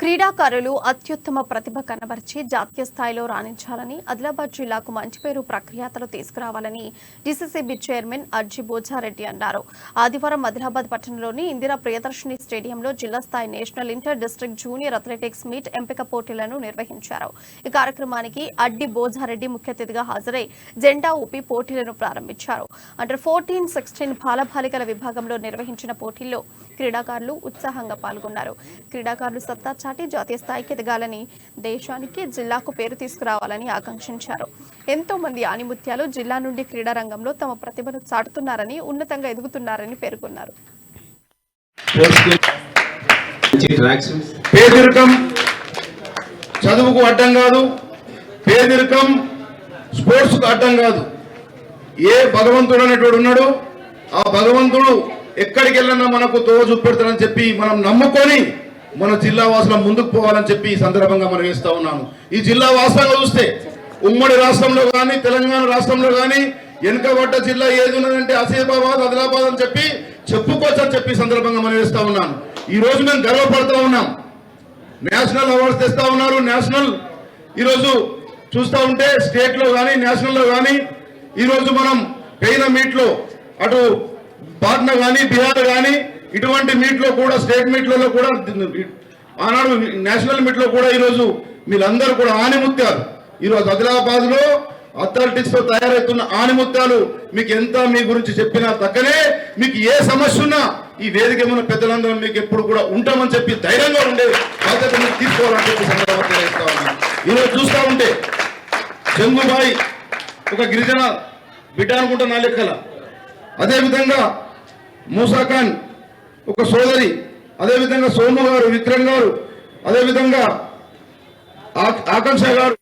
క్రీడాకారులు అత్యుత్తమ ప్రతిభ కనబర్చి జాతీయ స్థాయిలో రాణించాలని ఆదిలాబాద్ జిల్లాకు మంచి పేరు ప్రఖ్యాతలు తీసుకురావాలని డీసీసీబీ చైర్మన్ అర్జీ బోజారెడ్డి అన్నారు. ఆదివారం ఆదిలాబాద్ పట్టణంలోని ఇందిరా ప్రియదర్శిని స్టేడియంలో జిల్లా స్థాయి national inter district junior athletics meet ఎంపిక పోటీలను నిర్వహించారు. ఈ కార్యక్రమానికి అడ్డి బోజారెడ్డి ముఖ్య అతిథిగా హాజరై జెండా ఊపి పోటీలను ప్రారంభించారు. అండర్ 14, 16 బాలబాలికల విభాగంలో నిర్వహించిన పోటీల్లో క్రీడాకారులు ఉత్సాహంగా పాల్గొన్నారు. క్రీడాకారులు సత్తా చాటి జాతీయ స్థాయికి ఎదగాలని, దేశానికి జిల్లాకు పేరు తీసుకురావాలని ఆకాంక్షించారు. ఎంతో మంది ఆణిముత్యాలు జిల్లా నుండి క్రీడా రంగంలో తమ ప్రతిభను చాటుతున్నారని, ఉన్నతంగా ఎదుగుతున్నారని పేర్కొన్నారు. పేదరికం చదువుకు అడ్డం కాదు, పేదరికం స్పోర్ట్స్కు అడ్డం కాదు. ఏ భగవంతుడు అనేటోడు ఉన్నాడు, ఆ భగవంతుడు ఎక్కడికి వెళ్ళినా మనకు తోవ చూపెడతాడని చెప్పి మనం నమ్ముకొని మన జిల్లా వాసుల ముందుకు పోవాలని చెప్పి ఈ సందర్భంగా మనం వేస్తా ఉన్నాను. ఈ జిల్లా వాసులంగా చూస్తే ఉమ్మడి రాష్ట్రంలో కానీ, తెలంగాణ రాష్ట్రంలో కానీ వెనుకబడ్డ జిల్లా ఏది ఉన్నదంటే ఆసిఫాబాద్, ఆదిలాబాద్ అని చెప్పి చెప్పుకోవచ్చని చెప్పి సందర్భంగా మనం వేస్తా ఉన్నాను. ఈ రోజు మేము గర్వపడతా ఉన్నాం. నేషనల్ అవార్డ్స్ తెస్తా ఉన్నారు. నేషనల్ ఈరోజు చూస్తూ ఉంటే స్టేట్ లో కానీ, నేషనల్ లో కానీ ఈరోజు మనం పోయిన మీట్ లో అటు పాట్నా కానీ, బీహార్ కానీ ఇటువంటి మీట్ లో కూడా, స్టేట్ మీట్లలో కూడా, ఆనాడు నేషనల్ మీట్ లో కూడా ఈరోజు మీరందరూ కూడా ఆణిముత్యాలు. ఈరోజు ఆదిలాబాద్ లో అథ్లెటిక్స్ తో తయారవుతున్న ఆణిముత్యాలు. మీకు ఎంత మీ గురించి చెప్పినా తక్కనే, మీకు ఏ సమస్య ఉన్నా ఈ వేదిక ఉన్న పెద్దలందరూ మీకు ఎప్పుడు కూడా ఉంటామని చెప్పి ధైర్యంగా ఉండే బాధ్యత మీరు తీసుకోవాలని చెప్పి సందర్భంగా చేస్తా ఉన్నాం. ఈరోజు చూస్తూ ఉంటే జంగుబాయి ఒక గిరిజన బిడ్డ అనుకుంటా నా లెక్కల, అదేవిధంగా మూసాఖాన్ ఒక సోదరి, అదేవిధంగా సోము గారు, విక్రమ్ గారు, అదేవిధంగా ఆకాంక్ష గారు.